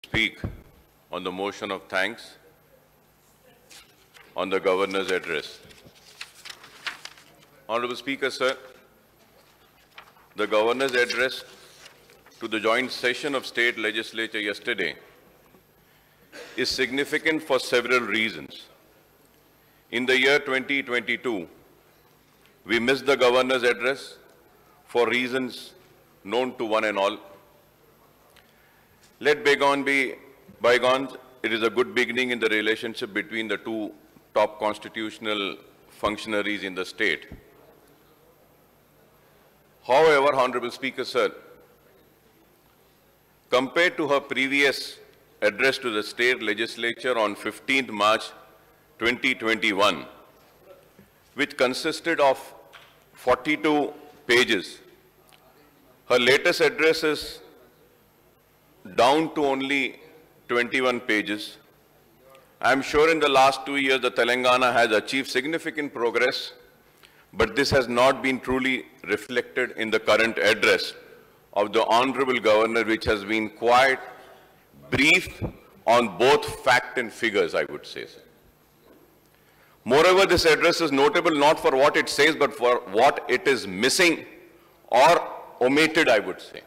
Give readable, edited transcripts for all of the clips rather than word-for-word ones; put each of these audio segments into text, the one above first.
speak on the motion of thanks on the Governor's address. Honorable Speaker, sir, the Governor's address to the joint session of State Legislature yesterday is significant for several reasons. In the year 2022, we missed the Governor's address for reasons known to one and all. Let bygone be bygones. It is a good beginning in the relationship between the two top constitutional functionaries in the state. However, Honorable Speaker, sir, compared to her previous address to the state legislature on 15th March 2021, which consisted of 42 pages, her latest address is down to only 21 pages. I am sure in the last 2 years the Telangana has achieved significant progress, but this has not been truly reflected in the current address of the Honorable Governor, which has been quite brief on both fact and figures, I would say. Moreover, this address is notable not for what it says, but for what it is missing or omitted, I would say.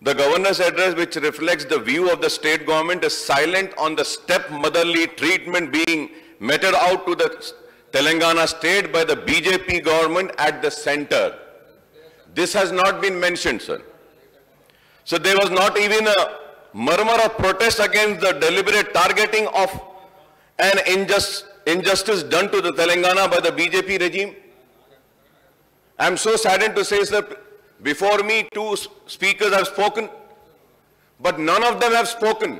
The Governor's address, which reflects the view of the state government, is silent on the stepmotherly treatment being meted out to the Telangana state by the BJP government at the center. This has not been mentioned, sir. So there was not even a murmur of protest against the deliberate targeting of an injustice done to the Telangana by the BJP regime. I am so saddened to say, sir, before me, two speakers have spoken, but none of them have spoken.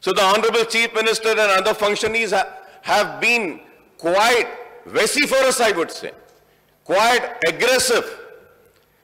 So the Honorable Chief Minister and other functionaries have been quite vociferous, I would say, quite aggressive.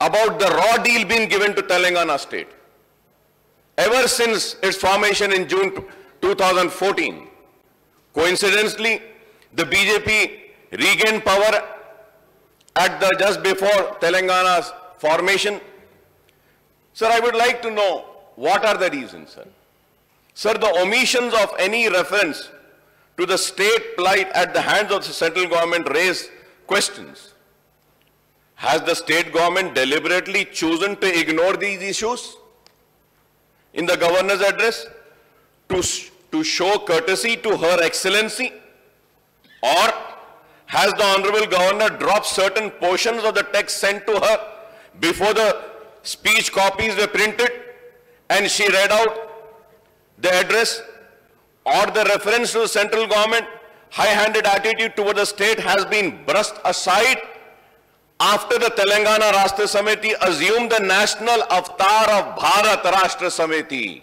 about the raw deal being given to Telangana state. Ever since its formation in June 2014, coincidentally, the BJP regained power at just before Telangana's formation. Sir, I would like to know what are the reasons, sir. Sir, the omissions of any reference to the state plight at the hands of the central government raise questions. Has the state government deliberately chosen to ignore these issues in the governor's address to show courtesy to Her Excellency? Or has the Honorable Governor dropped certain portions of the text sent to her before the speech copies were printed and she read out the address? Or the reference to the central government high-handed attitude toward the state has been brushed aside after the Telangana Rashtra Samiti assumed the national avatar of Bharat Rashtra Samiti?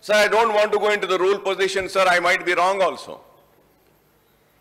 Sir, I don't want to go into the rule position, sir. I might be wrong also.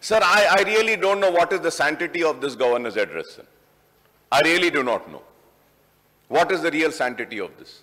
Sir, I really don't know what is the sanctity of this governor's address, sir. I really do not know. What is the real sanctity of this?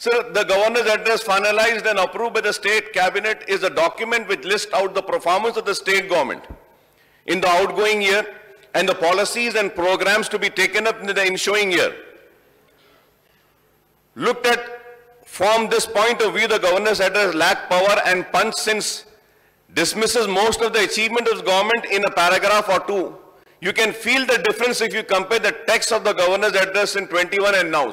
Sir, the governor's address finalized and approved by the state cabinet is a document which lists out the performance of the state government in the outgoing year and the policies and programs to be taken up in the ensuing year. Looked at from this point of view, the governor's address lacked power and punch since dismisses most of the achievement of the government in a paragraph or two. You can feel the difference if you compare the text of the governor's address in 21 and now.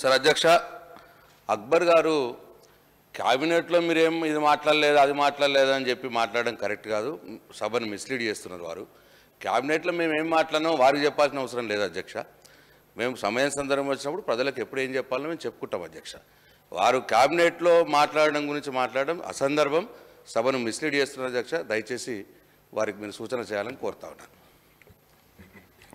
Sir అధ్యక్ష, అక్బర్ గారు క్యాబినెట్లో మీరేం ఇది మాట్లాడలేదు అది మాట్లాడలేదు అని చెప్పి మాట్లాడడం కరెక్ట్ కాదు. సభను మిస్లీడ్ చేస్తున్నారు వారు. క్యాబినెట్లో మేము ఏం మాట్లాడినామో వారికి చెప్పాల్సిన అవసరం లేదు అధ్యక్ష. మేము సమయం సందర్భం వచ్చినప్పుడు ప్రజలకు ఎప్పుడు ఏం చెప్పాలో మేము చెప్పుకుంటాం అధ్యక్ష. వారు క్యాబినెట్లో మాట్లాడడం గురించి మాట్లాడడం అసందర్భం, సభను మిస్లీడ్ చేస్తున్నారు అధ్యక్ష. దయచేసి వారికి మీరు సూచన చేయాలని కోరుతా ఉన్నాను.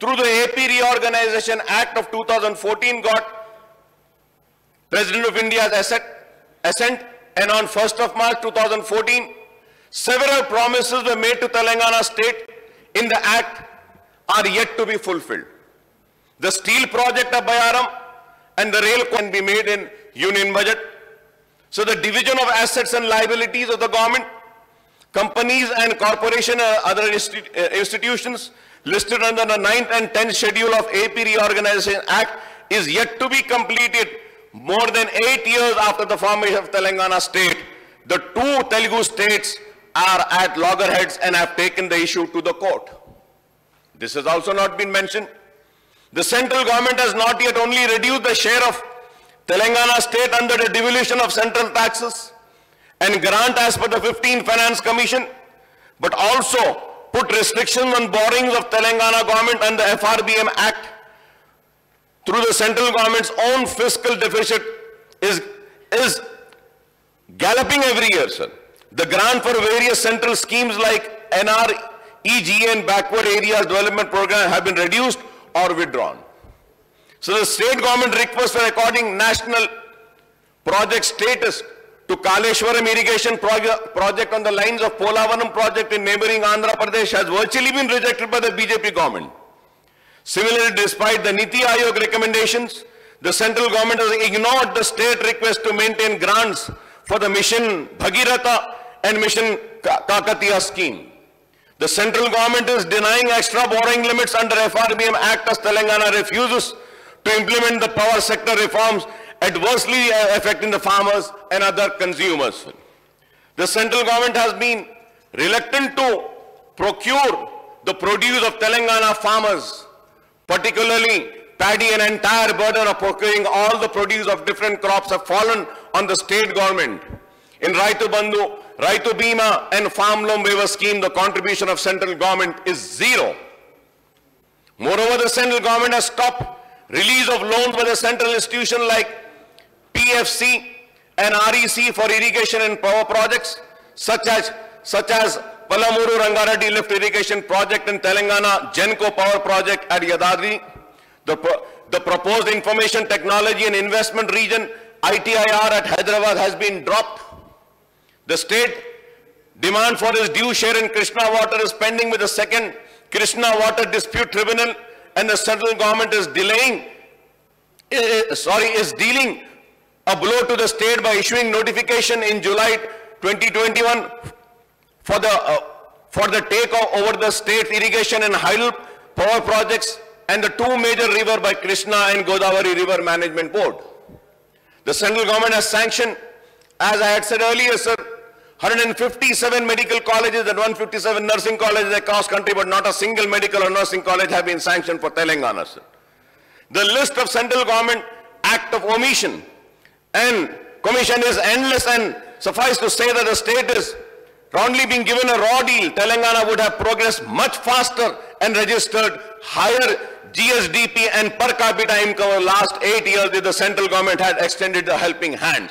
through the AP Reorganization Act of 2014 got President of India's assent, and on 1st of March 2014 several promises were made to Telangana state in the act are yet to be fulfilled. The steel project of Bayaram and the rail can be made in union budget. So the division of assets and liabilities of the government, companies and corporation and other institutions listed under the 9th and 10th schedule of AP Reorganization Act is yet to be completed more than 8 years after the formation of Telangana state. The two Telugu states are at loggerheads and have taken the issue to the court. This has also not been mentioned. The central government has not yet only reduced the share of Telangana state under the devolution of central taxes and grant as per the 15th Finance Commission, but also put restrictions on borrowings of Telangana government under the FRBM Act. Through the central government's own fiscal deficit is galloping every year, sir. The grant for various central schemes like NREGA and Backward Areas Development Program have been reduced or withdrawn. So the state government request for according national project status to Kaleshwaram irrigation project on the lines of Polavanam project in neighboring Andhra Pradesh has virtually been rejected by the BJP government. Similarly, despite the Niti Aayog recommendations, the central government has ignored the state request to maintain grants for the Mission Bhagiratha and Mission Kakatiya scheme. The central government is denying extra borrowing limits under FRBM Act as Telangana refuses to implement the power sector reforms adversely affecting the farmers and other consumers. The central government has been reluctant to procure the produce of Telangana farmers, particularly paddy. An entire burden of procuring all the produce of different crops have fallen on the state government. In Raitu Bandhu, Raitu Bima and Farm Loan Waiver scheme, the contribution of central government is zero. Moreover, the central government has stopped release of loans by the central institution like PFC and REC for irrigation and power projects such as Palamuru Rangareddy Lift Irrigation Project in Telangana, Genco Power Project at Yadadri. The proposed Information Technology and Investment Region ITIR at Hyderabad has been dropped. The state demand for its due share in Krishna water is pending with the second Krishna Water Dispute Tribunal, and the central government is dealing a blow to the state by issuing notification in July 2021 for the takeover over the state irrigation and hydel power projects and the two major rivers by Krishna and Godavari River Management Board. The central government has sanctioned, as I had said earlier, sir, 157 medical colleges and 157 nursing colleges across country, but not a single medical or nursing college have been sanctioned for Telangana, sir. The list of central government act of omission and commission is endless, and suffice to say that the state is only being given a raw deal. Telangana would have progressed much faster and registered higher GSDP and per capita income over the last 8 years if the central government had extended the helping hand.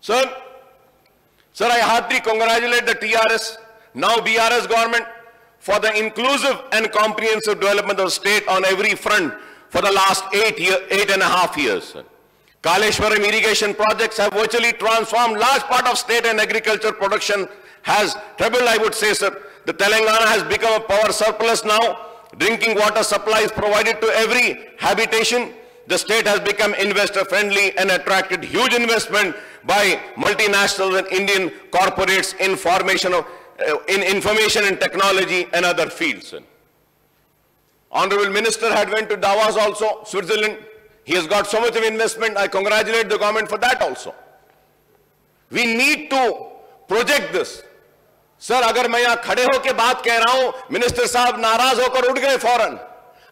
Sir, I heartily congratulate the TRS, now BRS government, for the inclusive and comprehensive development of the state on every front for the last 8.5 years. Sir. Kaleshwaram irrigation projects have virtually transformed large part of state and agriculture production has trebled, I would say, sir. The Telangana has become a power surplus now. Drinking water supply is provided to every habitation. The state has become investor friendly and attracted huge investment by multinational and Indian corporates in information and technology and other fields. Sir. Honorable Minister had went to Davos also, Switzerland. He has got so much of investment. I congratulate the government for that also. We need to project this سر اگر میں یہاں کھڑے ہو کے بات کہہ رہا ہوں, minister صاحب ناراض ہو کر اٹھ گئے فوراً.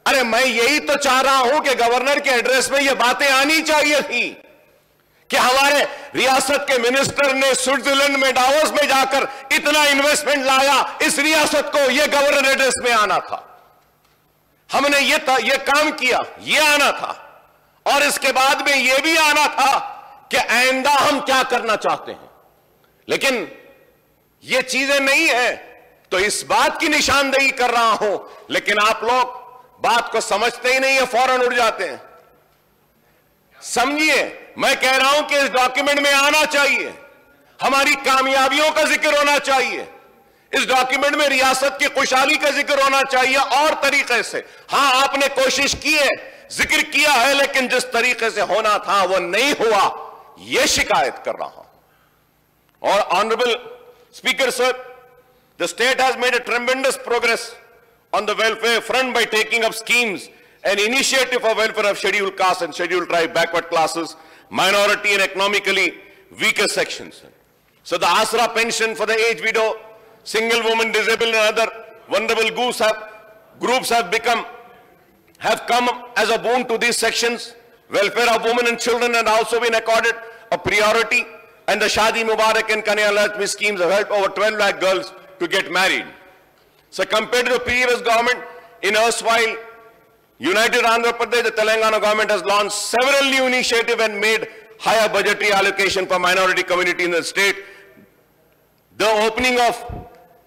ارے میں یہی تو چاہ رہا ہوں کہ گورنر کے ایڈریس میں یہ باتیں آنی چاہیے تھی کہ ہمارے ریاست کے منسٹر نے سوئٹزرلینڈ میں ڈاووس میں جا کر اتنا انویسٹمنٹ لایا, اس ریاست کو یہ گورنر ایڈریس میں آنا تھا. ہم نے یہ کام کیا, یہ آنا تھا. اور اس کے بعد میں یہ بھی آنا تھا کہ آئندہ ہم کیا کرنا چاہتے ہیں. لیکن یہ چیزیں نہیں ہیں, تو اس بات کی نشاندہی کر رہا ہوں. لیکن آپ لوگ بات کو سمجھتے ہی نہیں ہے, فوراً اٹھ جاتے ہیں. سمجھیے, میں کہہ رہا ہوں کہ اس ڈاکیومنٹ میں آنا چاہیے, ہماری کامیابیوں کا ذکر ہونا چاہیے, اس ڈاکیومنٹ میں ریاست کی خوشحالی کا ذکر ہونا چاہیے اور طریقے سے. ہاں آپ نے کوشش کی ہے, ذکر کیا ہے, لیکن جس طریقے سے ہونا تھا وہ نہیں ہوا, یہ شکایت کر رہا ہوں. اور آنریبل اسپیکر صاحب, the state has made a tremendous progress on the welfare front by taking up schemes and initiative for welfare of scheduled caste and scheduled tribe, backward classes, minority and economically weaker sections. So the Asra pension for the aged widow, single woman, disabled and other vulnerable groups have come as a boon to these sections. Welfare of women and children has also been accorded a priority, and the Shadi Mubarak and Kanya Lakshmi schemes have helped over 12 lakh girls to get married. So compared to the previous government, in erstwhile United Andhra Pradesh, the Telangana government has launched several new initiatives and made higher budgetary allocation for minority community in the state. The opening of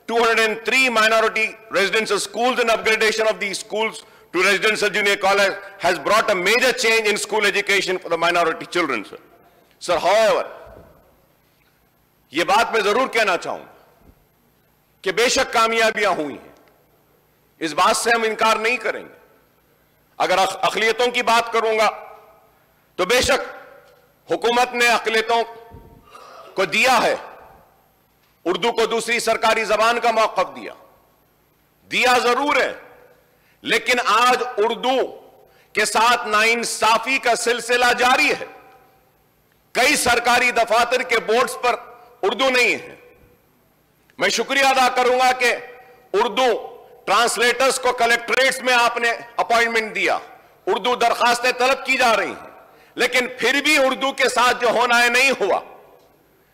203 minority residential schools and upgradation of these schools to residential junior college has brought a major change in school education for the minority children, sir. Sir, however, یہ بات میں ضرور کہنا چاہوں کہ بے شک کامیابیاں ہوئی ہیں, اس بات سے ہم انکار نہیں کریں گے. اگر اقلیتوں کی بات کروں گا تو بے شک حکومت نے اقلیتوں کو دیا ہے, اردو کو دوسری سرکاری زبان کا موقف دیا ضرور ہے, لیکن آج اردو کے ساتھ ناانصافی کا سلسلہ جاری ہے. کئی سرکاری دفاتر کے بورڈز پر اردو نہیں ہے. میں شکریہ ادا کروں گا کہ اردو ٹرانسلیٹرز کو کلیکٹریٹس میں آپ نے اپوائنٹمنٹ دیا, اردو درخواستیں طلب کی جا رہی ہیں, لیکن پھر بھی اردو کے ساتھ جو ہونا ہے نہیں ہوا.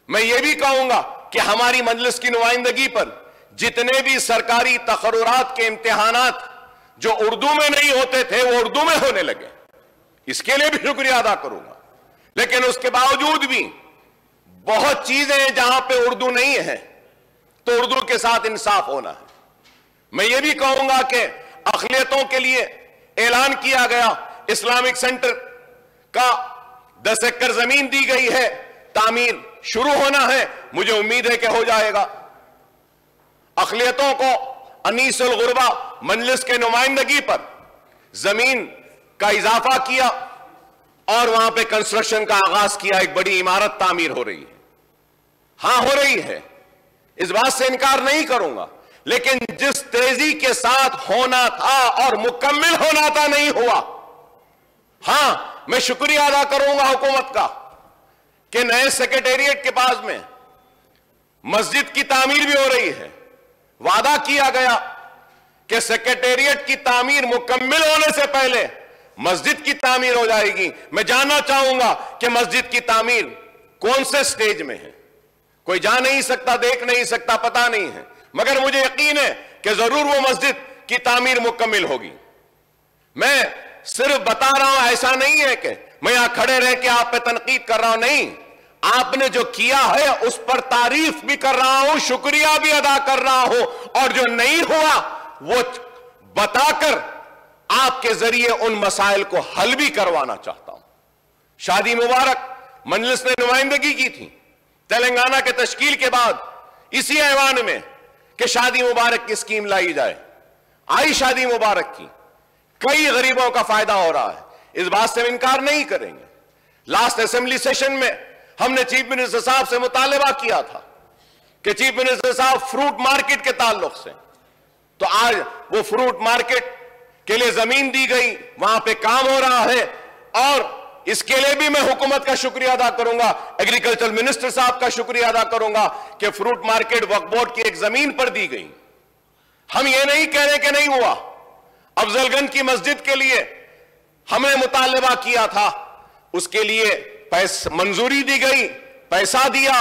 میں یہ بھی کہوں گا کہ ہماری مجلس کی نمائندگی پر جتنے بھی سرکاری تقررات کے امتحانات جو اردو میں نہیں ہوتے تھے وہ اردو میں ہونے لگے, اس کے لیے بھی شکریہ ادا کروں گا. لیکن اس کے باوجود بھی بہت چیزیں ہیں جہاں پہ اردو نہیں ہے, تو اردو کے ساتھ انصاف ہونا ہے. میں یہ بھی کہوں گا کہ اقلیتوں کے لیے اعلان کیا گیا, اسلامک سینٹر کا 10 ایکڑ زمین دی گئی ہے, تعمیر شروع ہونا ہے, مجھے امید ہے کہ ہو جائے گا. اقلیتوں کو انیس الغربہ مجلس کے نمائندگی پر زمین کا اضافہ کیا اور وہاں پہ کنسٹرکشن کا آغاز کیا, ایک بڑی عمارت تعمیر ہو رہی ہے. ہاں ہو رہی ہے, اس بات سے انکار نہیں کروں گا, لیکن جس تیزی کے ساتھ ہونا تھا اور مکمل ہونا تھا نہیں ہوا. ہاں میں شکریہ ادا کروں گا حکومت کا کہ نئے سیکریٹریٹ کے پاس میں مسجد کی تعمیر بھی ہو رہی ہے. وعدہ کیا گیا کہ سیکریٹریٹ کی تعمیر مکمل ہونے سے پہلے مسجد کی تعمیر ہو جائے گی. میں جاننا چاہوں گا کہ مسجد کی تعمیر کون سے سٹیج میں ہے. کوئی جا نہیں سکتا, دیکھ نہیں سکتا, پتا نہیں ہے, مگر مجھے یقین ہے کہ ضرور وہ مسجد کی تعمیر مکمل ہوگی. میں صرف بتا رہا ہوں, ایسا نہیں ہے کہ میں یہاں کھڑے رہ کے آپ پہ تنقید کر رہا ہوں, نہیں, آپ نے جو کیا ہے اس پر تعریف بھی کر رہا ہوں, شکریہ بھی ادا کر رہا ہوں, اور جو نہیں ہوا وہ بتا کر آپ کے ذریعے ان مسائل کو حل بھی کروانا چاہتا ہوں. شادی مبارک مجلس نے نمائندگی کی تھی تلنگانہ کے تشکیل کے بعد اسی ایوان میں کہ شادی مبارک کی اسکیم لائی جائے. آئی شادی مبارک کی, کئی غریبوں کا فائدہ ہو رہا ہے, اس بات سے انکار نہیں کریں گے. لاسٹ اسمبلی سیشن میں ہم نے چیف منسٹر صاحب سے مطالبہ کیا تھا کہ چیف منسٹر صاحب فروٹ مارکیٹ کے تعلق سے, تو آج وہ فروٹ مارکیٹ کے لیے زمین دی گئی, وہاں پہ کام ہو رہا ہے, اور اس کے لیے بھی میں حکومت کا شکریہ ادا کروں گا, ایگریکلچر منسٹر صاحب کا شکریہ ادا کروں گا کہ فروٹ مارکیٹ وقف بورڈ کی ایک زمین پر دی گئی. ہم یہ نہیں کہہ رہے کہ نہیں ہوا. افضل گنج کی مسجد کے لیے ہم نے مطالبہ کیا تھا, اس کے لیے منظوری دی گئی, پیسہ دیا,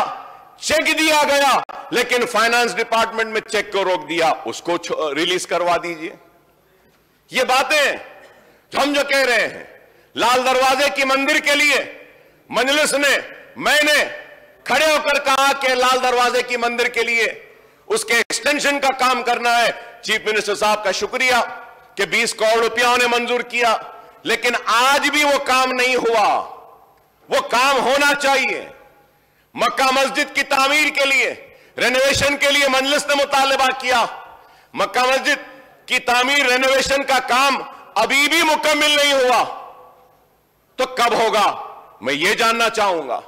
چیک دیا گیا, لیکن فائنانس ڈپارٹمنٹ میں چیک کو روک دیا, اس کو ریلیز کروا دیجئے. یہ باتیں ہم جو کہہ رہے ہیں, لال دروازے کی مندر کے لیے مجلس نے, میں نے کھڑے ہو کر کہا کہ لال دروازے کی مندر کے لیے اس کے ایکسٹینشن کا کام کرنا ہے. چیف منسٹر صاحب کا شکریہ کہ 20 کروڑ روپیہ انہیں منظور کیا, لیکن آج بھی وہ کام نہیں ہوا. وہ کام ہونا چاہیے. مکہ مسجد کی تعمیر کے لیے, رینویشن کے لیے مجلس نے مطالبہ کیا. مکہ مسجد کی تعمیر رینویشن کا کام ابھی بھی مکمل نہیں ہوا, تو کب ہوگا میں یہ جاننا چاہوں گا.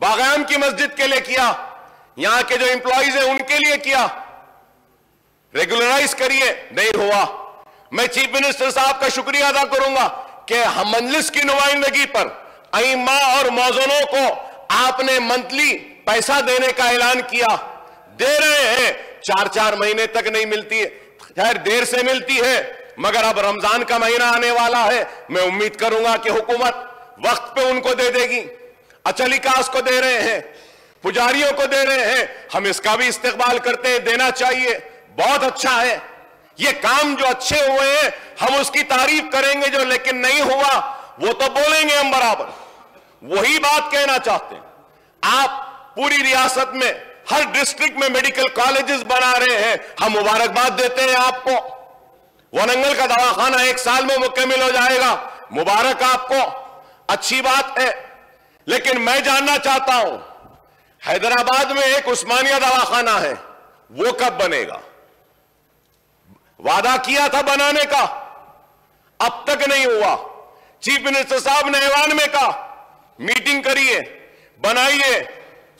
باغیان کی مسجد کے لیے کیا, یہاں کے جو امپلائیز ہیں ان کے لیے کیا, ریگولرائز کریے, نہیں ہوا. میں چیف منسٹر صاحب کا شکریہ ادا کروں گا کہ ہم مجلس کی نمائندگی پر ائمہ اور موذنوں کو آپ نے منتھلی پیسہ دینے کا اعلان کیا. دے رہے ہیں, 4 مہینے تک نہیں ملتی ہے, خیر دیر سے ملتی ہے, مگر اب رمضان کا مہینہ آنے والا ہے, میں امید کروں گا کہ حکومت وقت پہ ان کو دے دے گی. اچلی کاس کو دے رہے ہیں, پجاریوں کو دے رہے ہیں, ہم اس کا بھی استقبال کرتے ہیں, دینا چاہیے, بہت اچھا ہے. یہ کام جو اچھے ہوئے ہیں ہم اس کی تعریف کریں گے, جو لیکن نہیں ہوا وہ تو بولیں گے ہم برابر. وہی بات کہنا چاہتے ہیں. آپ پوری ریاست میں ہر ڈسٹرکٹ میں میڈیکل کالجز بنا رہے ہیں, ہم مبارکباد دیتے ہیں آپ کو. وننگل کا دواخانہ 1 سال میں مکمل ہو جائے گا, مبارک آپ کو, اچھی بات ہے. لیکن میں جاننا چاہتا ہوں, حیدرآباد میں ایک عثمانیہ دواخانہ ہے, وہ کب بنے گا؟ وعدہ کیا تھا بنانے کا, اب تک نہیں ہوا. چیف منسٹر صاحب نے ایوان میں کہا میٹنگ کریے, بنائیے,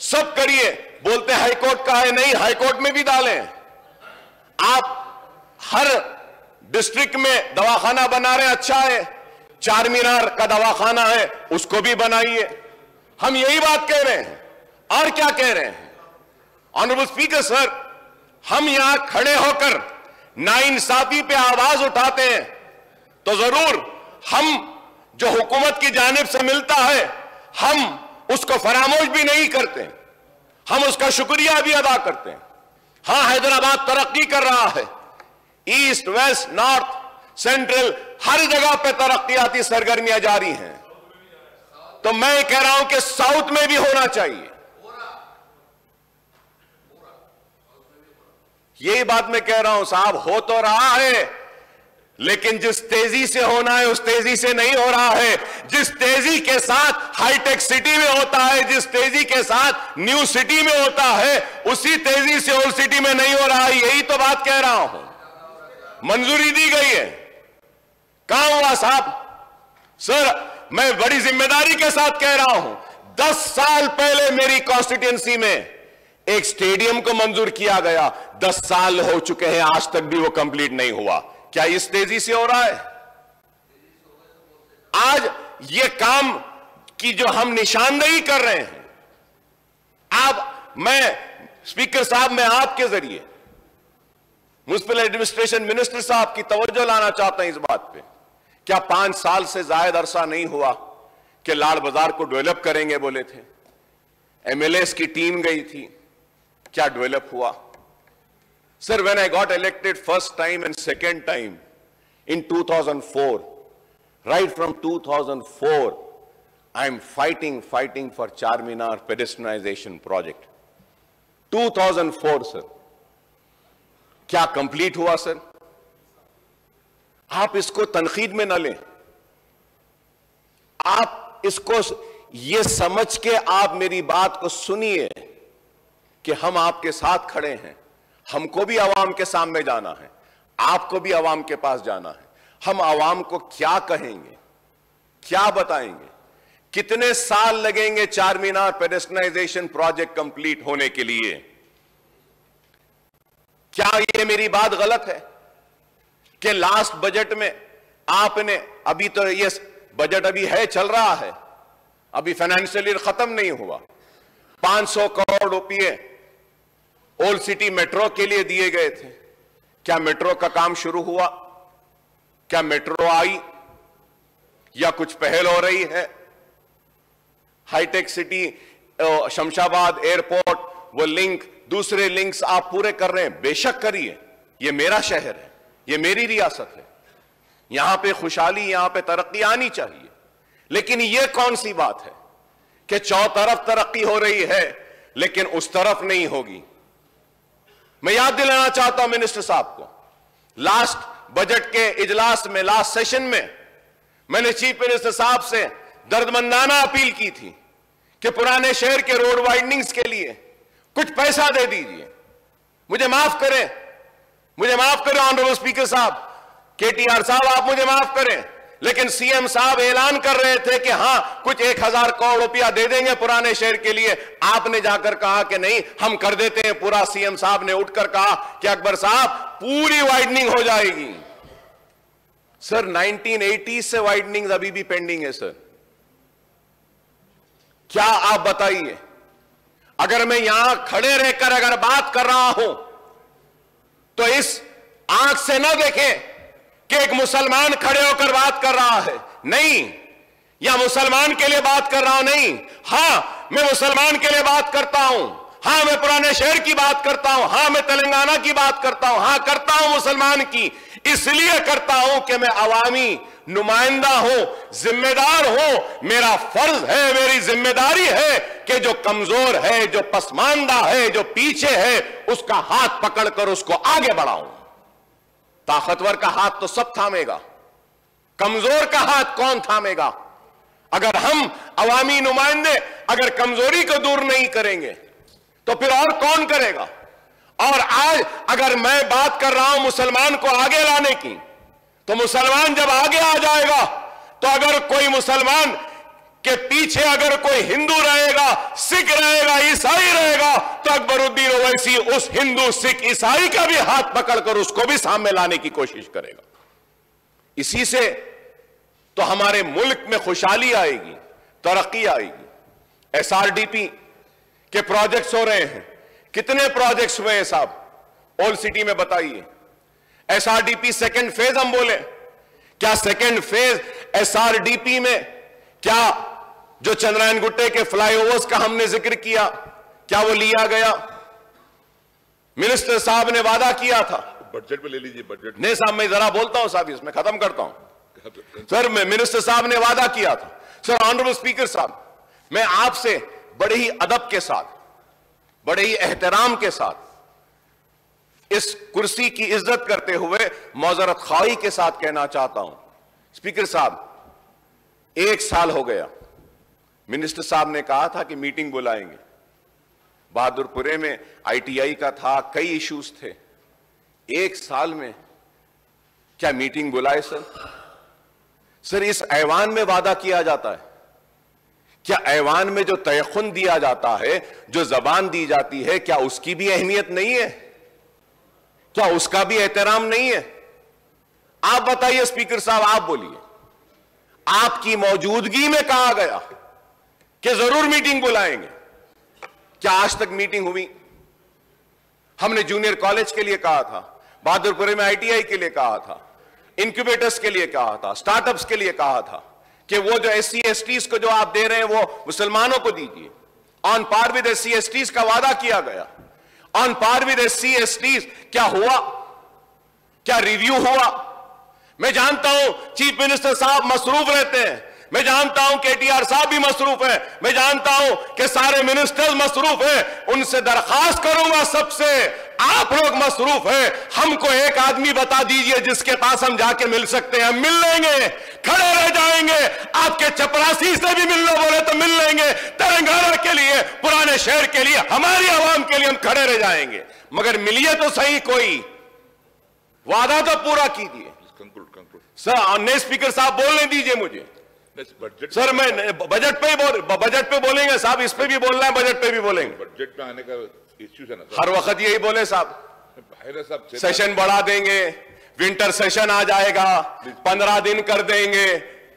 سب کریے, بولتے ہائی کورٹ کا ہے, نہیں ہائی کورٹ میں بھی ڈالیں. آپ ہر ڈسٹرکٹ میں دواخانہ بنا رہے ہیں, اچھا ہے. چار مینار کا دواخانہ ہے, اس کو بھی بنائیے. ہم یہی بات کہہ رہے ہیں, اور کیا کہہ رہے ہیں. آنریبل اسپیکر سر, ہم یہاں کھڑے ہو کر ناانصافی پہ آواز اٹھاتے ہیں تو ضرور ہم جو حکومت کی جانب سے ملتا ہے ہم اس کو فراموش بھی نہیں کرتے, ہم اس کا شکریہ بھی ادا کرتے ہیں. ہاں حیدرآباد ترقی کر رہا ہے, ایسٹ ویسٹ نارتھ سینٹرل ہر جگہ پہ ترقیاتی سرگرمیاں جاری ہیں. تو میں کہہ رہا ہوں کہ ساؤتھ میں بھی ہونا چاہیے. یہی بات میں کہہ رہا ہوں صاحب, ہو تو رہا ہے لیکن جس تیزی سے ہونا ہے اس تیزی سے نہیں ہو رہا ہے. جس تیزی کے ساتھ ہائی ٹیک سٹی میں ہوتا ہے, جس تیزی کے ساتھ نیو سٹی میں ہوتا ہے, اسی تیزی سے اولڈ سٹی میں نہیں ہو رہا ہے. یہی تو بات کہہ رہا ہوں. منظوری دی گئی ہے, کہاں ہوا صاحب؟ سر میں بڑی ذمہ داری کے ساتھ کہہ رہا ہوں, 10 سال پہلے میری کانسٹیٹوئنسی میں ایک سٹیڈیم کو منظور کیا گیا, 10 سال ہو چکے ہیں, آج تک بھی وہ کمپلیٹ نہیں ہوا. کیا اس تیزی سے ہو رہا ہے؟ آج یہ کام کی جو ہم نشاندہی کر رہے ہیں, میں اسپیکر صاحب میں آپ کے ذریعے میونسپل ایڈمنسٹریشن منسٹر صاحب کی توجہ لانا چاہتا ہوں اس بات پہ. کیا 5 سال سے زائد عرصہ نہیں ہوا کہ لاڑ بازار کو ڈیولپ کریں گے بولے تھے, MLAs کی ٹیم گئی تھی, کیا ڈیولپ ہوا؟ Sir, when I got elected first time and second time in 2004, right from 2004, I'm fighting for Charminar pedestrianization project. 2004, sir. کیا کمپلیٹ ہوا سر؟ آپ اس کو تنقید میں نہ لیں, آپ اس کو یہ سمجھ کے آپ میری بات کو سنیے کہ ہم آپ کے ساتھ کھڑے ہیں. ہم کو بھی عوام کے سامنے جانا ہے, آپ کو بھی عوام کے پاس جانا ہے. ہم عوام کو کیا کہیں گے, کیا بتائیں گے, کتنے سال لگیں گے چار مینار پیڈسٹرائزیشن پروجیکٹ کمپلیٹ ہونے کے لیے؟ کیا یہ میری بات غلط ہے کہ لاسٹ بجٹ میں آپ نے, ابھی تو یہ بجٹ ابھی ہے, چل رہا ہے, ابھی فائنینشیل ایئر ختم نہیں ہوا. 500 کروڑ روپے اولڈ سٹی میٹرو کے لیے دیے گئے تھے. کیا میٹرو کا کام شروع ہوا؟ کیا میٹرو آئی یا کچھ پہل ہو رہی ہے؟ High tech city, Shamshabad airport, وہ لنک, دوسرے لنکس آپ پورے کر رہے ہیں, بے شک کریے. یہ میرا شہر ہے, یہ میری ریاست ہے, یہاں پہ خوشحالی, یہاں پہ ترقی آنی چاہیے. لیکن یہ کون سی بات ہے کہ چوطرف ترقی ہو رہی ہے لیکن اس طرف نہیں ہوگی. میں یاد دلانا چاہتا ہوں منسٹر صاحب کو, لاسٹ بجٹ کے اجلاس میں, لاسٹ سیشن میں نے چیف منسٹر صاحب سے دردمندانہ اپیل کی تھی کہ پرانے شہر کے روڈ وائڈنگز کے لیے کچھ پیسہ دے دیجئے. مجھے معاف کریں آنریبل اسپیکر صاحب, کے ٹی آر صاحب, آپ مجھے معاف کریں, لیکن سی ایم صاحب اعلان کر رہے تھے کہ ہاں کچھ 1000 کروڑ روپیہ دے دیں گے پرانے شہر کے لیے. آپ نے جا کر کہا کہ نہیں ہم کر دیتے ہیں پورا. سی ایم صاحب نے اٹھ کر کہا کہ اکبر صاحب پوری وائڈنگ ہو جائے گی. سر 1980 سے وائڈنگ ابھی بھی پینڈنگ ہے. سر کیا آپ بتائیے, اگر میں یہاں کھڑے رہ کر اگر بات کر رہا ہوں تو اس آنکھ سے نہ دیکھیں کہ ایک مسلمان کھڑے ہو کر بات کر رہا ہے, نہیں, یا مسلمان کے لیے بات کر رہا ہوں, نہیں. ہاں میں مسلمان کے لیے بات کرتا ہوں, ہاں میں پرانے شہر کی بات کرتا ہوں, ہاں میں تلنگانہ کی بات کرتا ہوں, ہاں کرتا ہوں مسلمان کی. اس لیے کرتا ہوں کہ میں عوامی نمائندہ ہوں, ذمہ دار ہوں. میرا فرض ہے, میری ذمہ داری ہے کہ جو کمزور ہے, جو پسماندہ ہے, جو پیچھے ہے, اس کا ہاتھ پکڑ کر اس کو آگے بڑھاؤں. طاقتور کا ہاتھ تو سب تھامے گا, کمزور کا ہاتھ کون تھامے گا؟ اگر ہم عوامی نمائندے اگر کمزوری کو دور نہیں کریں گے تو پھر اور کون کرے گا؟ اور آج اگر میں بات کر رہا ہوں مسلمان کو آگے لانے کی, تو مسلمان جب آگے آ جائے گا تو اگر کوئی مسلمان کے پیچھے اگر کوئی ہندو رہے گا, سکھ رہے گا, عیسائی رہے گا, تو اکبر الدین اویسی اس ہندو, سکھ, عیسائی کا بھی ہاتھ پکڑ کر اس کو بھی سامنے لانے کی کوشش کرے گا. اسی سے تو ہمارے ملک میں خوشحالی آئے گی, ترقی آئے گی. ایس آر ڈی پی کے پروجیکٹس ہو رہے ہیں. کتنے پروجیکٹس ہوئے ہیں صاحب اولڈ سٹی میں بتائیے؟ S R D P second phase ہم بولے, کیا second phase S R D P میں, کیا جو چندرائن گٹے کے فلائی اوورز کا ہم نے ذکر کیا, کیا وہ لیا گیا؟ منسٹر صاحب نے وعدہ کیا تھا, بجٹ پہ لے لیجئے. بجٹ نہیں صاحب میں ذرا بولتا ہوں صاحب, اس میں ختم کرتا ہوں. سر منسٹر صاحب نے وعدہ کیا تھا. سر آنریبل اسپیکر صاحب, میں آپ سے بڑے ہی ادب کے ساتھ, بڑے ہی احترام کے ساتھ, اس کرسی کی عزت کرتے ہوئے معذرت خواہی کے ساتھ کہنا چاہتا ہوں, اسپیکر صاحب 1 سال ہو گیا, منسٹر صاحب نے کہا تھا کہ میٹنگ بلائیں گے. بہادر پورے میں آئی ٹی آئی کا تھا, کئی ایشوز تھے. 1 سال میں کیا میٹنگ بلائے سر؟ اس ایوان میں وعدہ کیا جاتا ہے, کیا ایوان میں جو تیقن دیا جاتا ہے, جو زبان دی جاتی ہے, کیا اس کی بھی اہمیت نہیں ہے؟ کیا اس کا بھی احترام نہیں ہے؟ آپ بتائیے اسپیکر صاحب, آپ بولیے. آپ کی موجودگی میں کہا گیا کہ ضرور میٹنگ بلائیں گے, کیا آج تک میٹنگ ہوئی؟ ہم نے جونیئر کالج کے لیے کہا تھا, بہادر پورے میں آئی ٹی آئی کے لیے کہا تھا, انکیوبیٹرز کے لیے کہا تھا, سٹارٹ اپس کے لیے کہا تھا کہ وہ جو ایس سی ایس ٹیز کو جو آپ دے رہے ہیں وہ مسلمانوں کو دیجیے. On par with S C S Ts کا وعدہ کیا گیا. On par with S C S Ts کیا ہوا؟ کیا ریویو ہوا؟ میں جانتا ہوں چیف منسٹر صاحب مصروف رہتے ہیں, میں جانتا ہوں کہ ٹی آر صاحب بھی مصروف ہیں, میں جانتا ہوں کہ سارے منسٹرز مصروف ہیں. ان سے درخواست کروں گا سب سے, آپ لوگ مصروف ہیں, ہم کو ایک آدمی بتا دیجئے جس کے پاس ہم جا کے مل سکتے ہیں. ہم مل لیں گے, کھڑے رہ جائیں گے. آپ کے چپراسی سے بھی ملنا بولے تو مل لیں گے. تلنگانہ کے لیے, پرانے شہر کے لیے, ہماری عوام کے لیے ہم کھڑے رہ جائیں گے. مگر ملیے تو صحیح, کوئی وعدہ تو پورا کیجیے. سر نئے اسپیکر صاحب بولنے دیجئے مجھے. سر میں بجٹ پہ بولیں گے صاحب, اس پہ بھی بولنا ہے, بجٹ پہ بھی بولیں گے. بجٹ میں آنے کا ایشو ہے نا, ہر وقت یہی بولے صاحب. سیشن بڑھا دیں گے, ونٹر سیشن آ جائے گا, 15 دن کر دیں گے,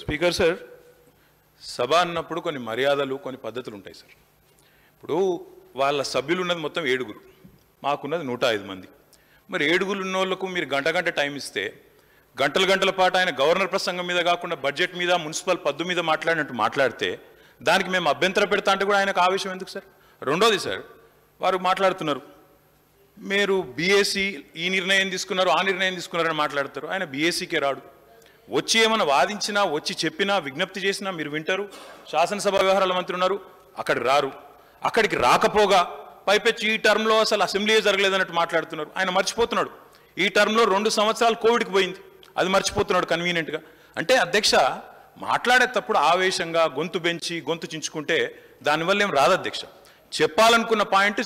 స్పీకర్ సార్, సభ అన్నప్పుడు కొన్ని మర్యాదలు, కొన్ని పద్ధతులు ఉంటాయి సార్. ఇప్పుడు వాళ్ళ సభ్యులు ఉన్నది మొత్తం 7, మాకున్నది 105 మంది. మరి 7 ఉన్న వాళ్ళకు మీరు గంట టైం ఇస్తే, గంటల పాటు ఆయన గవర్నర్ ప్రసంగం మీద కాకుండా బడ్జెట్ మీద, మున్సిపల్ పద్దు మీద మాట్లాడినట్టు మాట్లాడితే దానికి మేము అభ్యంతరం పెడతా అంటే కూడా ఆయనకు ఆవేశం ఎందుకు సార్? రెండోది సార్, వారు మాట్లాడుతున్నారు మీరు బీఏసీ ఈ నిర్ణయం తీసుకున్నారు, ఆ నిర్ణయం తీసుకున్నారని మాట్లాడతారు. ఆయన బీఏసీకే రాడు. వచ్చి ఏమైనా వాదించినా, వచ్చి చెప్పినా, విజ్ఞప్తి చేసినా మీరు వింటారు. శాసనసభ వ్యవహారాల మంత్రి ఉన్నారు, అక్కడికి రారు. అక్కడికి రాకపోగా పైపెచ్చి ఈ టర్మ్లో అసలు అసెంబ్లీయే జరగలేదన్నట్టు మాట్లాడుతున్నారు. ఆయన మర్చిపోతున్నాడు ఈ టర్మ్లో 2 సంవత్సరాలు కోవిడ్కి పోయింది, అది మర్చిపోతున్నాడు కన్వీనియంట్గా. అంటే అధ్యక్ష, మాట్లాడేటప్పుడు ఆవేశంగా గొంతు పెంచి గొంతు చించుకుంటే దానివల్ల ఏం రాదు అధ్యక్ష. చెప్పాలనుకున్న పాయింట్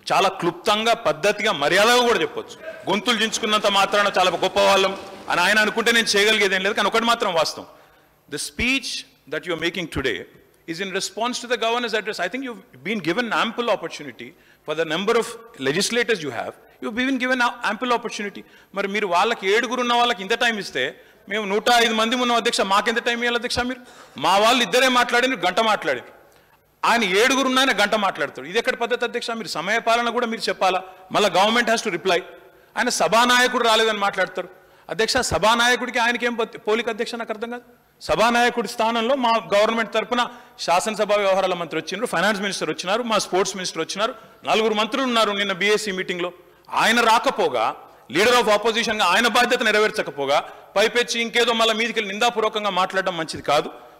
చాలా క్లుప్తంగా, పద్ధతిగా, మర్యాదగా కూడా చెప్పొచ్చు. గొంతులు చించుకున్నంత మాత్రాన చాలా గొప్ప వాళ్ళం అని ఆయన అనుకుంటే నేను చేయగలిగేది ఏం లేదు. కానీ ఒకటి మాత్రం వాస్తవం, the speech that you are making today is in response to the governor's address. I think you've been given ample opportunity for the number of legislators you have. You've been given ample opportunity. మరి మీరు వాళ్ళకి 7 ఉన్న వాళ్ళకి ఇంత time ఇస్తే, మేము 105 మంది ఉన్నాం అధ్యక్ష, మాకెంత టైం ఇవ్వాలి అధ్యక్ష? మీరు మా వాళ్ళు ఇద్దరే మాట్లాడారు, గంట మాట్లాడారు. ఆయన 7 ఉన్న ఆయన గంట మాట్లాడతాడు. ఇది ఎక్కడ పద్ధతి అధ్యక్ష? మీరు సమయ పాలన కూడా మీరు చెప్పాలా. మళ్ళీ గవర్నమెంట్ హ్యాస్ టు రిప్లై. ఆయన సభానాయకుడు రాలేదని మాట్లాడతారు అధ్యక్ష. సభానాయకుడికి ఆయనకి ఏం పోలిక అధ్యక్ష? నాకు అర్థం కాదు. సభానాయకుడి స్థానంలో మా గవర్నమెంట్ తరఫున శాసనసభ వ్యవహారాల మంత్రి వచ్చినారు, ఫైనాన్స్ మినిస్టర్ వచ్చినారు, మా స్పోర్ట్స్ మినిస్టర్ వచ్చినారు, 4 మంత్రులు ఉన్నారు నిన్న బీఎస్సీ మీటింగ్లో. ఆయన రాకపోగా, లీడర్ ఆఫ్ ఆపోజిషన్గా ఆయన బాధ్యత నెరవేర్చకపోగా పైపెచ్చి ఇంకేదో మళ్ళీ మీదికి వెళ్ళి నిందాపూర్వకంగా మాట్లాడడం మంచిది కాదు.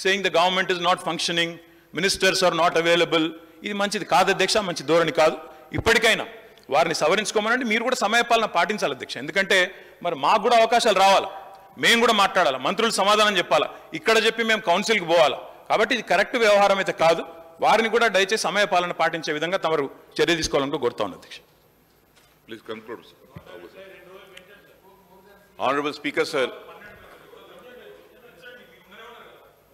saying the government is not functioning, ministers are not available, ఇది మంచిది కాదు అధ్యక్ష, మంచి ధోరణి కాదు. ఇప్పటికైనా వారిని సవరించుకోమనండి. మీరు కూడా సమయపాలన పాటించాలి అధ్యక్ష. ఎందుకంటే మరి మాకు కూడా అవకాశాలు రావాలి, మేము కూడా మాట్లాడాలి, మంత్రులు సమాధానం చెప్పాలి, ఇక్కడ చెప్పి మేము కౌన్సిల్కి పోవాలి. కాబట్టి ఇది కరెక్ట్ వ్యవహారం అయితే కాదు. వారిని కూడా దయచేసి సమయపాలన పాటించే విధంగా తమరు చర్య తీసుకోవాలని కోరుతా ఉన్నాను అధ్యక్ష. Please conclude. Honorable Speaker, sir.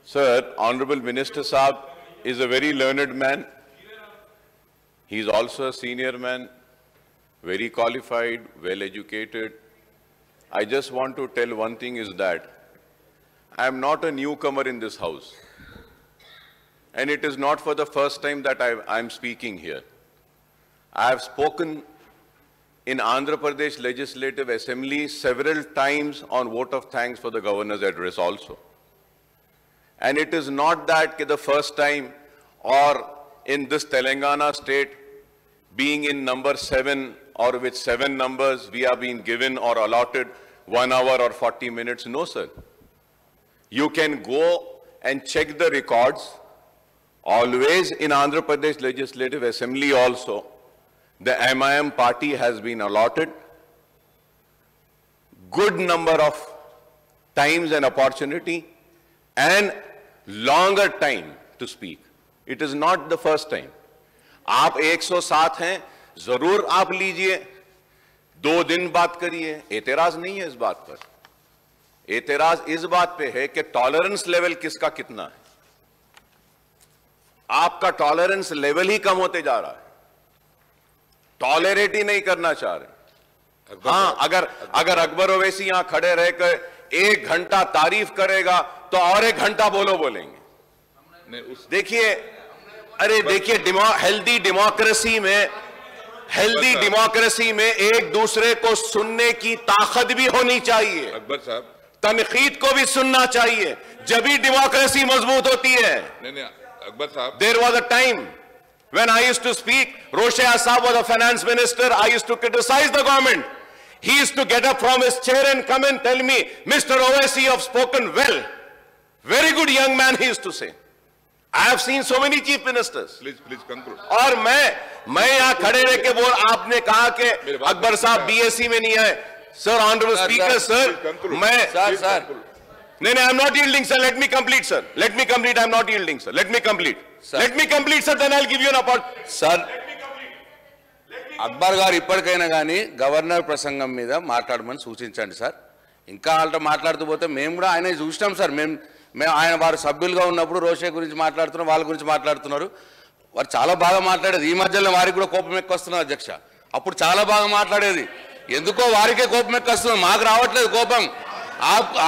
Sir, Honorable Minister Saab is a very learned man. He is also a senior man, very qualified, well educated. I just want to tell one thing is that I am not a newcomer in this house. And it is not for the first time that I am speaking here. I have spoken in Andhra Pradesh Legislative Assembly several times on vote of thanks for the governor's address also. And it is not that the first time or in this Telangana state being in number 7 or with 7 numbers we are being given or allotted 1 hour or 40 minutes. No, sir. You can go and check the records. Always in Andhra Pradesh Legislative Assembly also, the MIM party has been allotted good number of times and opportunity, and longer time to speak. It is not the first time. آپ 107 ہیں, ضرور آپ لیجئے, 2 دن بات کریے, اعتراض نہیں ہے اس بات پر. اعتراض اس بات پہ ہے کہ ٹالرنس لیول کس کا کتنا ہے. آپ کا ٹالرنس لیول ہی کم ہوتے جا رہا ہے, ٹالریٹ ہی نہیں کرنا چاہ رہے. ہاں, اگر اکبر اویسی یہاں کھڑے رہ کر 1 گھنٹہ تعریف کرے گا تو اور 1 گھنٹہ بولیں گے. دیکھیے, ارے دیکھیے, ہیلدی ڈیموکریسی میں ایک دوسرے کو سننے کی طاقت بھی ہونی چاہیے. اکبر صاحب, تنقید کو بھی سننا چاہیے, جبھی ڈیموکریسی مضبوط ہوتی ہے. نہیں اکبر صاحب, There was a time when I used to speak, Roshaya Saab was a finance minister, I used to criticize the government. He used to get up from his chair and come and tell me, Mr. Owaisi, you have spoken well. Very good young man, he used to say. I have seen so many chief ministers. please conclude. اور میں یہاں کھڑے رہ کے بول, آپ نے کہا کہ اکبر صاحب بی ایس سی میں نہیں آئے. سر, آنریبل اسپیکر, سر, میں نہیں, I'm not yielding, sir. Let me complete, sir. Let me complete. I'm not yielding, sir. Let me complete. Let me complete, sir. Then I'll give you an opportunity. Sir, Akbar గారు ఇప్పటికైనా కానీ governor ప్రసంగం మీద మాట్లాడమని సూచించండి sir. ఇంకా వాళ్ళతో మాట్లాడుతూ పోతే మేము కూడా ఆయన చూసినాం సార్. మేము ఆయన వారు సభ్యులుగా ఉన్నప్పుడు రోషే గురించి మాట్లాడుతున్నాం, వాళ్ళ గురించి మాట్లాడుతున్నారు. వారు చాలా బాగా మాట్లాడేది. ఈ మధ్యలో వారికి కూడా కోపం ఎక్కువ వస్తున్నారు అధ్యక్ష. అప్పుడు చాలా బాగా మాట్లాడేది. ఎందుకో వారికే కోపం ఎక్కువ వస్తుంది, మాకు రావట్లేదు కోపం.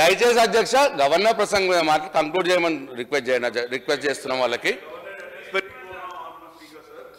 దయచేసి అధ్యక్ష గవర్నర్ ప్రసంగం మీద మాట్లాడి కంక్లూడ్ చేయమని రిక్వెస్ట్ చేస్తున్నాం వాళ్ళకి.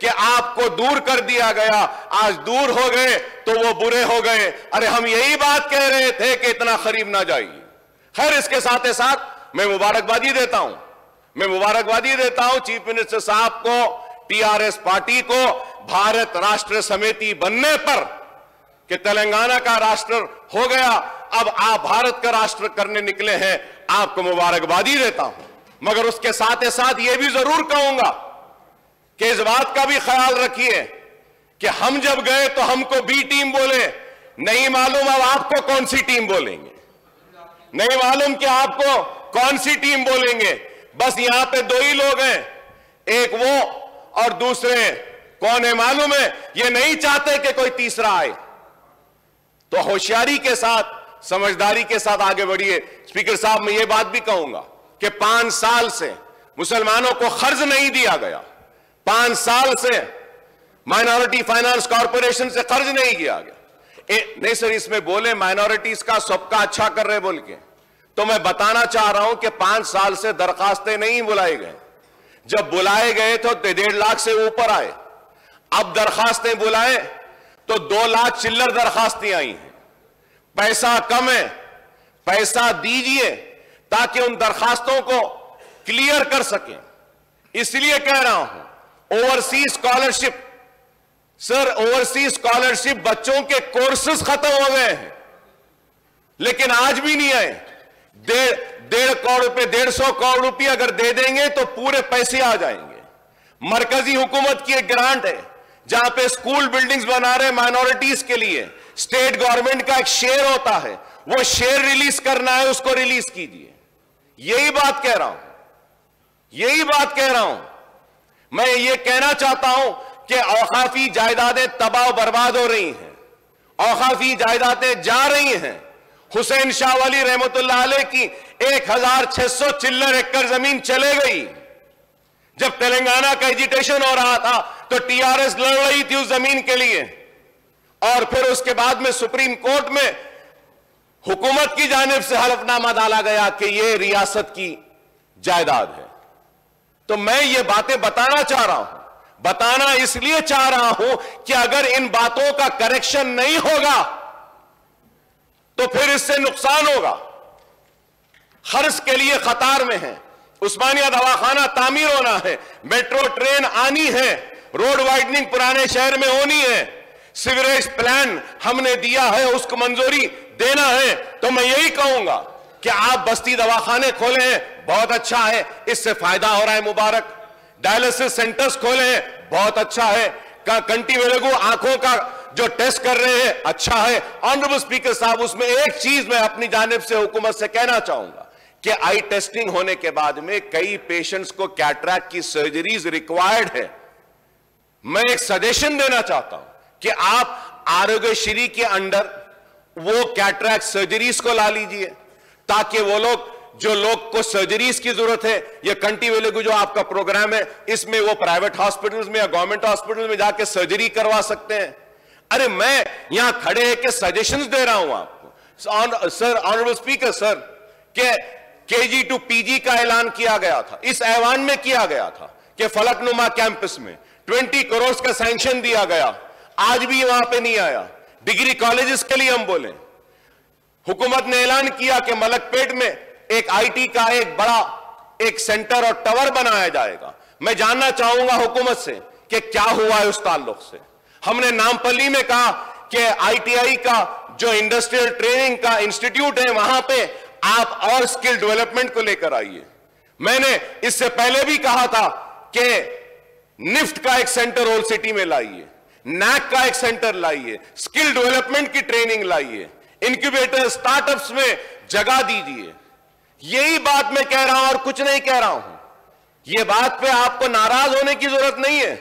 کہ آپ کو دور کر دیا گیا, آج دور ہو گئے تو وہ برے ہو گئے. ارے ہم یہی بات کہہ رہے تھے کہ اتنا قریب نہ جائیے. خیر, اس کے ساتھ ساتھ میں مبارکبادی دیتا ہوں چیف منسٹر صاحب کو, ٹی آر ایس پارٹی کو بھارت راشٹر سمیتی بننے پر کہ تلنگانہ کا راشٹر ہو گیا, اب آپ بھارت کا راشٹر کرنے نکلے ہیں, آپ کو مبارکبادی دیتا ہوں. مگر اس کے ساتھ ساتھ یہ بھی ضرور کہوں گا کہ اس بات کا بھی خیال رکھیے کہ ہم جب گئے تو ہم کو بی ٹیم بولے, نہیں معلوم اب آپ کو کون سی ٹیم بولیں گے, نہیں معلوم کہ آپ کو کون سی ٹیم بولیں گے. بس یہاں پہ دو ہی لوگ ہیں, ایک وہ اور دوسرے کون ہے معلوم ہے, یہ نہیں چاہتے کہ کوئی تیسرا آئے. تو ہوشیاری کے ساتھ, سمجھداری کے ساتھ آگے بڑھیے. اسپیکر صاحب, میں یہ بات بھی کہوں گا کہ 5 سال سے مسلمانوں کو قرض نہیں دیا گیا, 5 سال سے مائنورٹی فائنانس کارپوریشن سے قرض نہیں کیا گیا. نہیں سر, اس میں بولے مائنورٹیز کا سب کا اچھا کر رہے بول کے, تو میں بتانا چاہ رہا ہوں کہ 5 سال سے درخواستیں نہیں بلائے گئے. جب بلائے گئے تو 1.5 لاکھ سے اوپر آئے, اب درخواستیں بلائے تو 2 لاکھ چلر درخواستیں آئی ہیں. پیسہ کم ہے, پیسہ دیجئے تاکہ ان درخواستوں کو کلیئر کر سکیں. اس لیے کہہ رہا ہوں, اوورسیز اسکالرشپ, سر اوورسیز اسکالرشپ بچوں کے کورسز ختم ہو گئے ہیں لیکن آج بھی نہیں آئے. 1.5 کروڑ روپے, 150 کروڑ روپے اگر دے دیں گے تو پورے پیسے آ جائیں گے. مرکزی حکومت کی ایک گرانٹ ہے جہاں پہ اسکول بلڈنگز بنا رہے مائنورٹیز کے لیے, اسٹیٹ گورنمنٹ کا ایک شیئر ہوتا ہے, وہ شیئر ریلیز کرنا ہے, اس کو ریلیز کیجئے. یہی بات کہہ رہا ہوں. میں یہ کہنا چاہتا ہوں کہ اوقافی جائیدادیں تباہ و برباد ہو رہی ہیں, اوقافی جائیدادیں جا رہی ہیں. حسین شاہ ولی رحمت اللہ علیہ کی 1600 چلر ایکڑ زمین چلے گئی. جب تلنگانہ کا ایجیٹیشن ہو رہا تھا تو ٹی آر ایس لڑ رہی تھی اس زمین کے لیے, اور پھر اس کے بعد میں سپریم کورٹ میں حکومت کی جانب سے حلف نامہ ڈالا گیا کہ یہ ریاست کی جائیداد ہے. تو میں یہ باتیں بتانا چاہ رہا ہوں, بتانا اس لیے چاہ رہا ہوں کہ اگر ان باتوں کا کریکشن نہیں ہوگا تو پھر اس سے نقصان ہوگا. قرض کے لیے قطار میں ہیں, عثمانیہ دواخانہ تعمیر ہونا ہے, میٹرو ٹرین آنی ہے, روڈ وائڈننگ پرانے شہر میں ہونی ہے, سیوریج پلان ہم نے دیا ہے, اس کو منظوری دینا ہے. تو میں یہی کہوں گا کہ آپ بستی دواخانے کھولے ہیں, بہت اچھا ہے, اس سے فائدہ ہو رہا ہے, مبارک. ڈائلسس سینٹرز کھولے ہیں, بہت اچھا ہے. کنٹی ویلگو آنکھوں کا جو ٹیسٹ کر رہے ہیں, اچھا ہے. آنریبل اسپیکر صاحب, اس میں ایک چیز میں اپنی جانب سے حکومت سے کہنا چاہوں گا کہ آئی ٹیسٹنگ ہونے کے بعد میں کئی پیشنٹس کو کیٹریکٹ کی سرجریز ریکوائرڈ ہے. میں ایک سجیشن دینا چاہتا ہوں کہ آپ آروگیہ شری کے انڈر وہ کیٹریکٹ سرجریز کو لا لیجئے تاکہ وہ لوگ جو لوگ کو سرجریز کی ضرورت ہے, یہ کنٹی ویلگو جو آپ کا پروگرام ہے, اس میں وہ پرائیویٹ ہاسپٹلز میں یا گورنمنٹ ہاسپٹل میں جا کے سرجری کروا سکتے ہیں. ارے میں یہاں کھڑے ہیں کہ سجیشنز دے رہا ہوں آپ کو. سر, آنریبل اسپیکر سر, کہ KG to PG کا اعلان کیا گیا تھا, اس ایوان میں کیا گیا تھا کہ فلک نما کیمپس میں 20 کروڑ کا سینکشن دیا گیا, آج بھی وہاں پہ نہیں آیا. ڈگری کالجز کے لیے ہم بولیں, حکومت نے اعلان کیا کہ ملک پیٹ میں ایک آئی ٹی کا ایک بڑا ایک سینٹر اور ٹاور بنایا جائے گا. میں جاننا چاہوں گا حکومت سے کہ کیا ہوا ہے اس تعلق سے. ہم نے نامپلی میں کہا کہ آئی ٹی آئی کا جو انڈسٹریل ٹریننگ کا انسٹیٹیوٹ ہے, وہاں پہ آپ اور سکل ڈیولپمنٹ کو لے کر آئیے. میں نے اس سے پہلے بھی کہا تھا کہ نفٹ کا ایک سینٹر اولڈ سٹی میں لائیے, نیک کا ایک سینٹر لائیے, سکل ڈیولپمنٹ کی ٹریننگ لائیے, انکیوبیٹر سٹارٹ اپس میں جگہ دیجیے. یہی بات میں کہہ رہا ہوں اور کچھ نہیں کہہ رہا ہوں. یہ بات پہ آپ کو ناراض ہونے کی ضرورت نہیں ہے,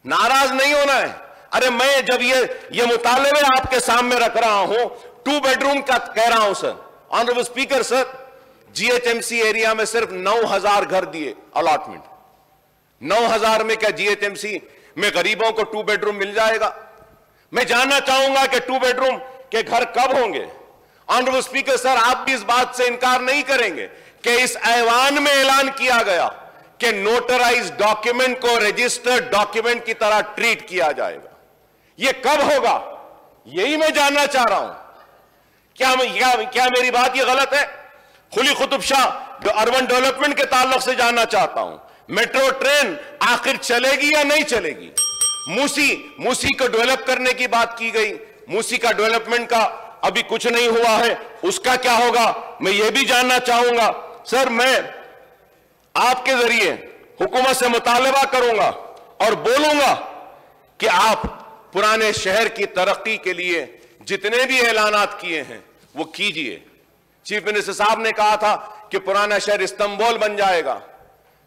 ناراض نہیں ہونا ہے. ارے میں جب یہ مطالبے آپ کے سامنے رکھ رہا ہوں, 2 بیڈروم کا کہہ رہا ہوں سر, honourable speaker sir, GHMC area میں صرف 9,000 گھر دیے الاٹمنٹ. 9,000 میں کیا GHMC میں غریبوں کو 2 بیڈروم مل جائے گا؟ میں جاننا چاہوں گا کہ 2 بیڈروم کے گھر کب ہوں گے؟ آنریبل اسپیکر سر, آپ بھی اس بات سے انکار نہیں کریں گے کہ اس ایوان میں اعلان کیا گیا کہ نوٹرائز ڈاکیومنٹ کو رجسٹرڈ ڈاکیومنٹ کی طرح ٹریٹ کیا جائے گا. یہ کب ہوگا؟ یہی میں جاننا چاہ رہا ہوں. کیا میری بات یہ غلط ہے؟ خلی قطب شاہ جو اربن ڈیولپمنٹ کے تعلق سے جاننا چاہتا ہوں, میٹرو ٹرین آخر چلے گی یا نہیں چلے گی؟ موسی کو ڈیولپ کرنے کی بات کی گئی, موسی کا ڈیولپمنٹ کا ابھی کچھ نہیں ہوا ہے, اس کا کیا ہوگا میں یہ بھی جاننا چاہوں گا. سر, میں آپ کے ذریعے حکومت سے مطالبہ کروں گا اور بولوں گا کہ آپ پرانے شہر کی ترقی کے لیے جتنے بھی اعلانات کیے ہیں وہ کیجئے. چیف منسٹر صاحب نے کہا تھا کہ پرانا شہر استنبول بن جائے گا.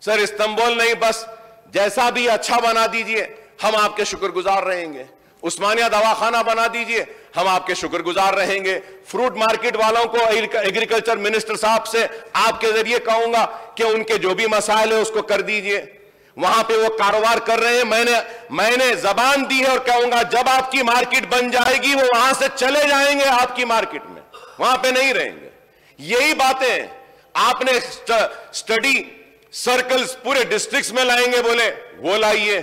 سر, استنبول نہیں, بس جیسا بھی اچھا بنا دیجئے, ہم آپ کے شکر گزار رہیں گے. عثمانیہ دواخانہ بنا دیجئے, ہم آپ کے شکر گزار رہیں گے. فروٹ مارکیٹ والوں کو ایگریکلچر منسٹر صاحب سے آپ کے ذریعے کہوں گا کہ ان کے جو بھی مسائل ہیں اس کو کر دیجئے. وہاں پہ وہ کاروبار کر رہے ہیں, میں نے زبان دی ہے اور کہوں گا جب آپ کی مارکیٹ بن جائے گی وہ وہاں سے چلے جائیں گے آپ کی مارکیٹ میں, وہاں پہ نہیں رہیں گے. یہی باتیں آپ نے سٹڈی سرکلز پورے ڈسٹرکٹس میں لائیں گے, بولے وہ لائیے.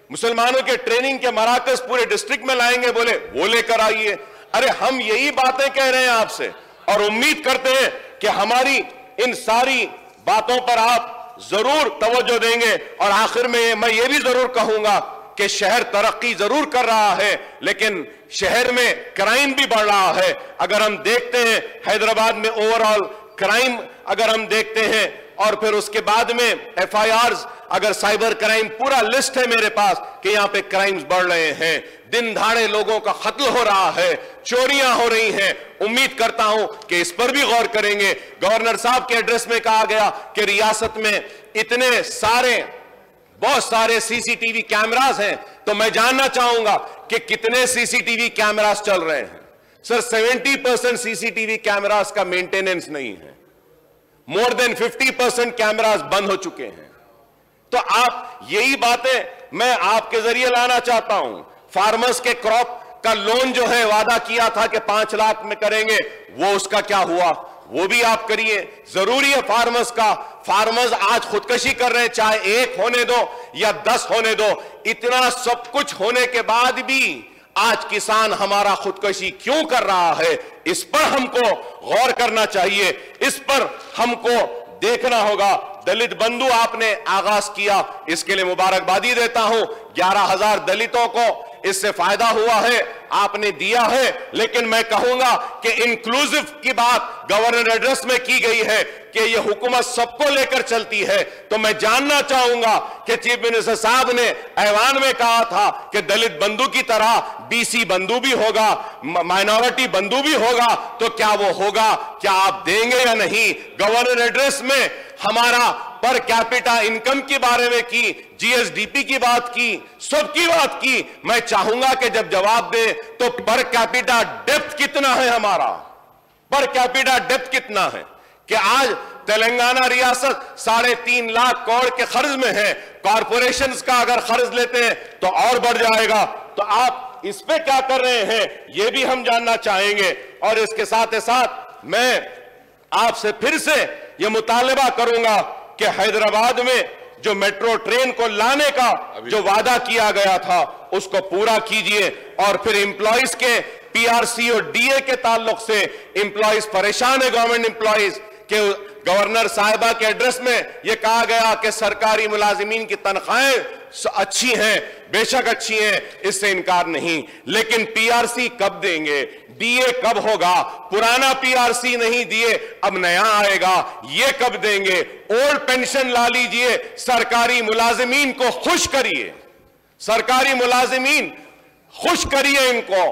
مسلمانوں کے ٹریننگ کے مراکز پورے ڈسٹرکٹ میں لائیں گے, بولے وہ لے کر آئیے. ارے ہم یہی باتیں کہہ رہے ہیں آپ سے, اور امید کرتے ہیں کہ ہماری ان ساری باتوں پر آپ ضرور توجہ دیں گے. اور آخر میں یہ بھی ضرور کہوں گا کہ شہر ترقی ضرور کر رہا ہے, لیکن شہر میں کرائم بھی بڑھ رہا ہے. اگر ہم دیکھتے ہیں حیدرآباد میں اوور آل کرائم اگر ہم دیکھتے ہیں, اور پھر اس کے بعد میں ایف آئی آرز, اگر سائبر کرائم, پورا لسٹ ہے میرے پاس کہ یہاں پہ کرائمز بڑھ رہے ہیں, دن دھاڑے لوگوں کا قتل ہو رہا ہے, چوریاں ہو رہی ہیں. امید کرتا ہوں کہ اس پر بھی غور کریں گے. گورنر صاحب کے ایڈریس میں کہا گیا کہ ریاست میں بہت سارے سی سی ٹی وی کیمراز ہیں, تو میں جاننا چاہوں گا کہ کتنے سی سی ٹی وی کیمراز چل رہے ہیں. سر, 70% سی سی ٹی وی کیمراز کا مینٹیننس نہیں ہے, مور دین 50% کیمراز بند ہو چکے ہیں. تو آپ یہی باتیں میں آپ کے ذریعے لانا چاہتا ہوں. فارمرز کے کراپ کا لون جو ہے وعدہ کیا تھا کہ 5 لاکھ میں کریں گے, وہ اس کا کیا ہوا, وہ بھی آپ کریے. ضروری ہے فارمرز کا. فارمرز آج خودکشی کر رہے ہیں, چاہے 1 ہونے دو یا 10 ہونے دو. اتنا سب کچھ ہونے کے بعد بھی آج کسان ہمارا خودکشی کیوں کر رہا ہے, اس پر ہم کو غور کرنا چاہیے, اس پر ہم کو دیکھنا ہوگا. دلت بندو آپ نے آغاز کیا, اس کے لیے مبارکبادی دیتا ہوں. 11,000 دلتوں کو اس سے فائدہ ہوا ہے, آپ نے دیا ہے. لیکن میں کہوں گا کہ انکلوزیو کی بات گورنر ایڈریس میں کی گئی ہے کہ یہ حکومت سب کو لے کر چلتی ہے. تو میں جاننا چاہوں گا کہ چیف منسٹر صاحب نے ایوان میں کہا تھا کہ دلت بندو کی طرح بی سی بندو بھی ہوگا, مائنورٹی بندو بھی ہوگا, تو کیا وہ ہوگا, کیا آپ دیں گے یا نہیں؟ گورنر ایڈریس میں ہمارا پر کیپٹا انکم کے بارے میں کی, جی ایس ڈی پی کی بات کی, سب کی بات کی. میں چاہوں گا کہ جب جواب دیں تو پر کیپٹا ڈیپتھ کتنا ہے, ہمارا پر کیپٹا ڈیپتھ کتنا ہے, کہ آج تلنگانہ ریاست 3.5 لاکھ کروڑ کے قرض میں ہے. کارپوریشنز کا اگر قرض لیتے ہیں تو اور بڑھ جائے گا. تو آپ اس پہ کیا کر رہے ہیں, یہ بھی ہم جاننا چاہیں گے. اور اس کے ساتھ ساتھ میں آپ سے پھر سے یہ مطالبہ کروں گا کہ حیدرآباد میں جو میٹرو ٹرین کو لانے کا جو وعدہ کیا گیا تھا اس کو پورا کیجئے. اور پھر امپلائیز کے پی آر سی اور ڈی اے کے تعلق سے امپلائیز پریشان ہے, گورنمنٹ امپلائیز کہ گورنر صاحبہ کے ایڈریس میں یہ کہا گیا کہ سرکاری ملازمین کی تنخواہیں اچھی ہیں, بے شک اچھی ہیں, اس سے انکار نہیں, لیکن پی آر سی کب دیں گے, ڈی اے کب ہوگا؟ پرانا پی آر سی نہیں دیے, اب نیا آئے گا, یہ کب دیں گے؟ اولڈ پینشن لا لیجئے, سرکاری ملازمین کو خوش کریے, سرکاری ملازمین خوش کریے ان کو.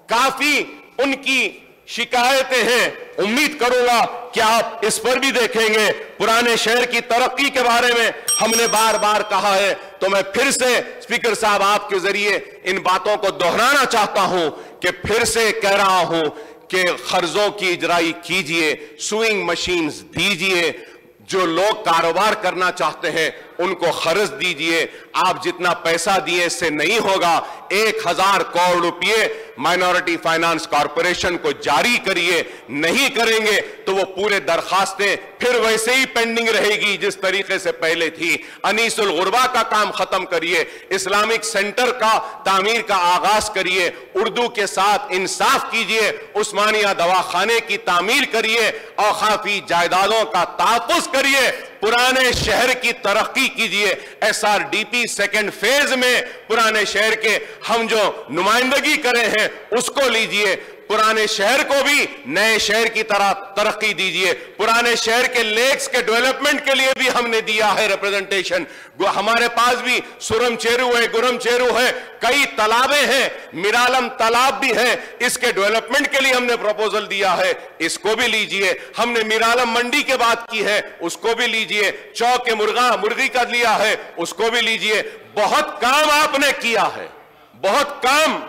کافی ان کی شکایتیں ہیں, امید کروں گا کہ آپ اس پر بھی دیکھیں گے. پرانے شہر کی ترقی کے بارے میں ہم نے بار بار کہا ہے, تو میں پھر سے اسپیکر صاحب آپ کے ذریعے ان باتوں کو دہرانا چاہتا ہوں کہ پھر سے کہہ رہا ہوں کہ قرضوں کی اجرائی کیجئے, سوئنگ مشینز دیجئے. جو لوگ کاروبار کرنا چاہتے ہیں ان کو خرچ دیجئے. آپ جتنا پیسہ دیے اس سے نہیں ہوگا. 1000 کروڑ روپے مائنورٹی فائنانس کارپوریشن کو جاری کریے. نہیں کریں گے تو وہ پورے درخواستیں پھر ویسے ہی پینڈنگ رہے گی جس طریقے سے پہلے تھی. انیس الغربا کا کام ختم کریے. اسلامک سینٹر کا تعمیر کا آغاز کریے. اردو کے ساتھ انصاف کیجئے. عثمانیہ دواخانے کی تعمیر کریے. اوقافی جائیدادوں کا تحفظ کریے. پرانے شہر کی ترقی کیجئے. SRDP سیکنڈ فیز میں پرانے شہر کے ہم جو نمائندگی کرے ہیں اس کو لیجئے. پرانے شہر کو بھی نئے شہر کی طرح ترقی دیجئے. پرانے شہر کے لیکس کے ڈیولپمنٹ کے لیے بھی ہم نے دیا ہے ریپریزنٹیشن. ہمارے پاس بھی سورم چیرو ہے, گرم چیرو ہے, کئی تالابیں ہیں, میرالم تالاب بھی ہے. اس کے ڈیولپمنٹ کے لیے ہم نے پروپوزل دیا ہے, اس کو بھی لیجئے. ہم نے میرالم منڈی کے بات کی ہے, اس کو بھی لیجئے. چوک مرغی کا لیا ہے, اس کو بھی لیجئے. بہت کام آپ نے کیا ہے, بہت کام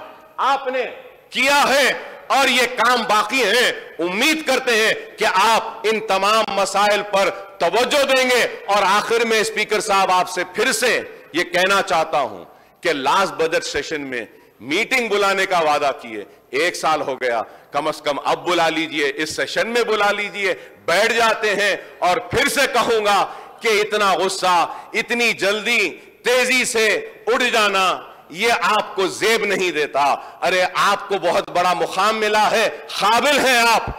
آپ نے کیا ہے اور یہ کام باقی ہیں. امید کرتے ہیں کہ آپ ان تمام مسائل پر توجہ دیں گے. اور آخر میں اسپیکر صاحب آپ سے پھر سے یہ کہنا چاہتا ہوں کہ لاسٹ بجٹ سیشن میں میٹنگ بلانے کا وعدہ کیے. 1 سال ہو گیا, کم از کم اب بلا لیجئے, اس سیشن میں بلا لیجئے. بیٹھ جاتے ہیں اور پھر سے کہوں گا کہ اتنا غصہ, اتنی جلدی تیزی سے اڑ جانا یہ آپ کو زیب نہیں دیتا. ارے آپ کو بہت بڑا مقام ملا ہے, قابل ہیں آپ,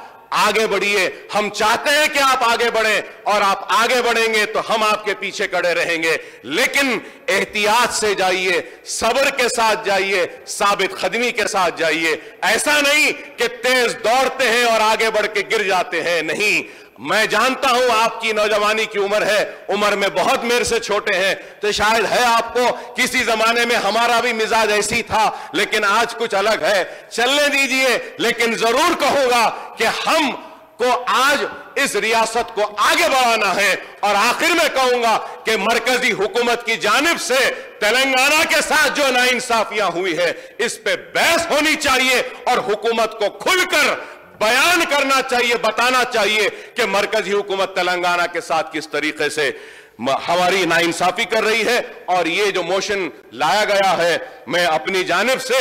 آگے بڑھیے. ہم چاہتے ہیں کہ آپ آگے بڑھیں اور آپ آگے بڑھیں گے تو ہم آپ کے پیچھے کھڑے رہیں گے. لیکن احتیاط سے جائیے, صبر کے ساتھ جائیے, ثابت قدمی کے ساتھ جائیے. ایسا نہیں کہ تیز دوڑتے ہیں اور آگے بڑھ کے گر جاتے ہیں. نہیں, میں جانتا ہوں آپ کی نوجوانی کی عمر ہے, عمر میں بہت میرے سے چھوٹے ہیں, تو شاید ہے آپ کو کسی زمانے میں ہمارا بھی مزاج ایسی تھا, لیکن آج کچھ الگ ہے. چلنے دیجئے. لیکن ضرور کہوں گا کہ ہم کو آج اس ریاست کو آگے بڑھانا ہے. اور آخر میں کہوں گا کہ مرکزی حکومت کی جانب سے تلنگانہ کے ساتھ جو ناانصافیاں ہوئی ہے اس پہ بحث ہونی چاہیے اور حکومت کو کھل کر بیان کرنا چاہیے, بتانا چاہیے کہ مرکزی حکومت تلنگانہ کے ساتھ کس طریقے سے ہماری ناانصافی کر رہی ہے. اور یہ جو موشن لایا گیا ہے, میں اپنی جانب سے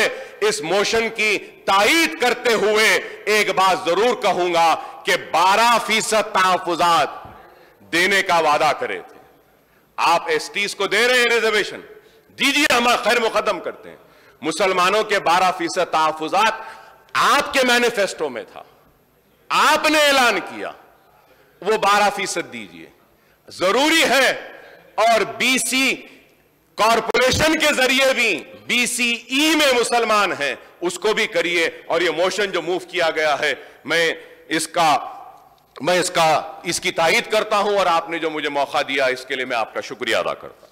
اس موشن کی تائید کرتے ہوئے ایک بات ضرور کہوں گا کہ 12% تحفظات دینے کا وعدہ کرے تھے. آپ ایس ٹیز کو دے رہے ہیں ریزرویشن, دیجئے, ہم خیر مقدم کرتے ہیں. مسلمانوں کے 12% تحفظات آپ کے مینیفیسٹو میں تھا, آپ نے اعلان کیا, وہ 12% دیجئے. ضروری ہے. اور بی سی کارپوریشن کے ذریعے بھی BCE میں مسلمان ہیں, اس کو بھی کریے. اور یہ موشن جو موو کیا گیا ہے, میں اس کی تائید کرتا ہوں, اور آپ نے جو مجھے موقع دیا اس کے لیے میں آپ کا شکریہ ادا کرتا ہوں.